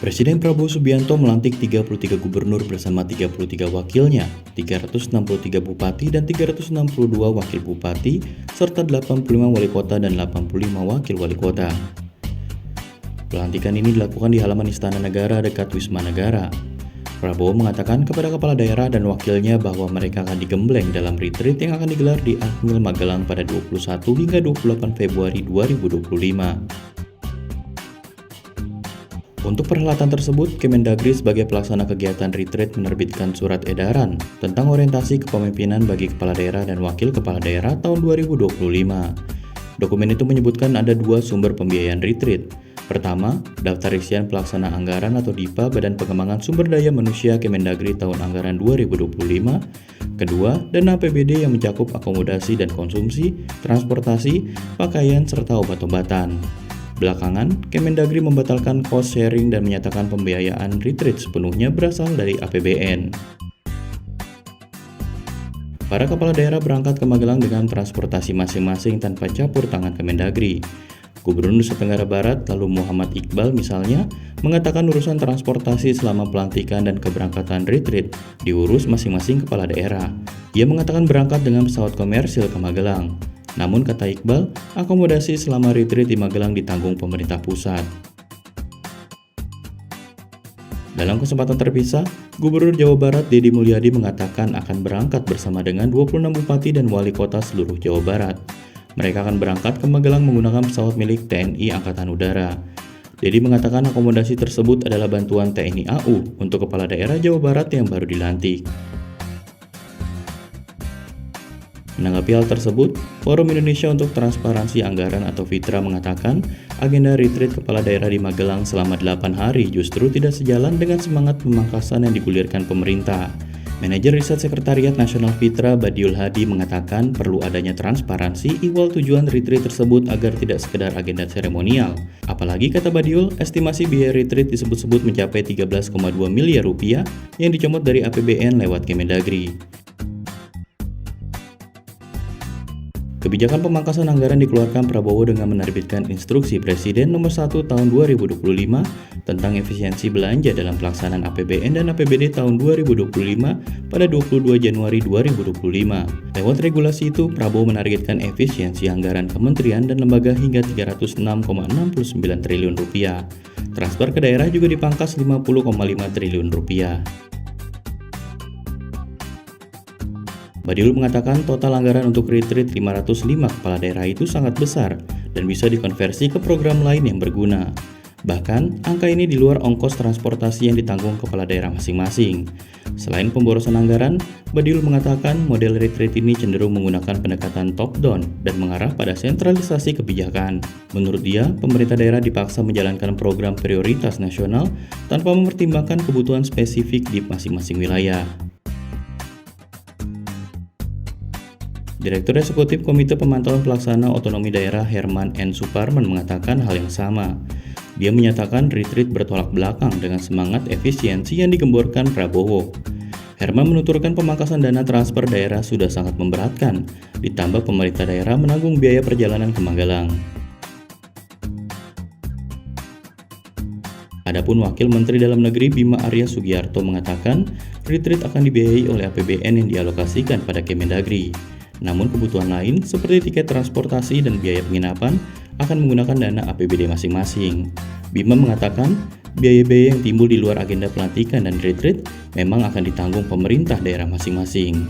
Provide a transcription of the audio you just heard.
Presiden Prabowo Subianto melantik 33 gubernur bersama 33 wakilnya, 363 bupati dan 362 wakil bupati, serta 85 wali kota dan 85 wakil wali kota. Pelantikan ini dilakukan di halaman Istana Negara dekat Wisma Negara. Prabowo mengatakan kepada kepala daerah dan wakilnya bahwa mereka akan digembleng dalam retreat yang akan digelar di Akmil Magelang pada 21 hingga 28 Februari 2025. Untuk perhelatan tersebut, Kemendagri sebagai pelaksana kegiatan retreat menerbitkan surat edaran tentang orientasi kepemimpinan bagi kepala daerah dan wakil kepala daerah tahun 2025. Dokumen itu menyebutkan ada dua sumber pembiayaan retreat. Pertama, daftar isian pelaksana anggaran atau DIPA Badan Pengembangan Sumber Daya Manusia Kemendagri tahun anggaran 2025. Kedua, dana APBD yang mencakup akomodasi dan konsumsi, transportasi, pakaian, serta obat-obatan. Belakangan, Kemendagri membatalkan cost sharing dan menyatakan pembiayaan retreat sepenuhnya berasal dari APBN. Para kepala daerah berangkat ke Magelang dengan transportasi masing-masing tanpa campur tangan Kemendagri. Gubernur Nusa Tenggara Barat, lalu Muhammad Iqbal misalnya, mengatakan urusan transportasi selama pelantikan dan keberangkatan retreat diurus masing-masing kepala daerah. Ia mengatakan berangkat dengan pesawat komersil ke Magelang. Namun kata Iqbal, akomodasi selama retreat di Magelang ditanggung pemerintah pusat. Dalam kesempatan terpisah, Gubernur Jawa Barat Deddy Mulyadi mengatakan akan berangkat bersama dengan 26 bupati dan wali kota seluruh Jawa Barat. Mereka akan berangkat ke Magelang menggunakan pesawat milik TNI Angkatan Udara. Deddy mengatakan akomodasi tersebut adalah bantuan TNI AU untuk kepala daerah Jawa Barat yang baru dilantik. Menanggapi hal tersebut, Forum Indonesia untuk Transparansi Anggaran atau FITRA mengatakan agenda retreat kepala daerah di Magelang selama 8 hari justru tidak sejalan dengan semangat pemangkasan yang digulirkan pemerintah. Manajer Riset Sekretariat Nasional FITRA Badiul Hadi mengatakan perlu adanya transparansi ihwal tujuan retreat tersebut agar tidak sekedar agenda seremonial. Apalagi kata Badiul, estimasi biaya retreat disebut-sebut mencapai 13,2 miliar rupiah yang dicomot dari APBN lewat Kemendagri. Kebijakan pemangkasan anggaran dikeluarkan Prabowo dengan menerbitkan Instruksi Presiden Nomor 1 Tahun 2025 tentang efisiensi belanja dalam pelaksanaan APBN dan APBD tahun 2025 pada 22 Januari 2025. Lewat regulasi itu, Prabowo menargetkan efisiensi anggaran kementerian dan lembaga hingga 306,69 triliun rupiah. Transfer ke daerah juga dipangkas 50,5 triliun rupiah. Badiul mengatakan total anggaran untuk retreat 505 kepala daerah itu sangat besar dan bisa dikonversi ke program lain yang berguna. Bahkan, angka ini di luar ongkos transportasi yang ditanggung kepala daerah masing-masing. Selain pemborosan anggaran, Badiul mengatakan model retreat ini cenderung menggunakan pendekatan top-down dan mengarah pada sentralisasi kebijakan. Menurut dia, pemerintah daerah dipaksa menjalankan program prioritas nasional tanpa mempertimbangkan kebutuhan spesifik di masing-masing wilayah. Direktur Eksekutif Komite Pemantauan Pelaksana Otonomi Daerah Herman N. Suparman mengatakan hal yang sama. Dia menyatakan retreat bertolak belakang dengan semangat efisiensi yang digemborkan Prabowo. Herman menuturkan pemangkasan dana transfer daerah sudah sangat memberatkan, ditambah pemerintah daerah menanggung biaya perjalanan ke Magelang. Adapun Wakil Menteri Dalam Negeri Bima Arya Sugiarto mengatakan retreat akan dibiayai oleh APBN yang dialokasikan pada Kemendagri. Namun kebutuhan lain seperti tiket transportasi dan biaya penginapan akan menggunakan dana APBD masing-masing. Bima mengatakan biaya-biaya yang timbul di luar agenda pelantikan dan retreat memang akan ditanggung pemerintah daerah masing-masing.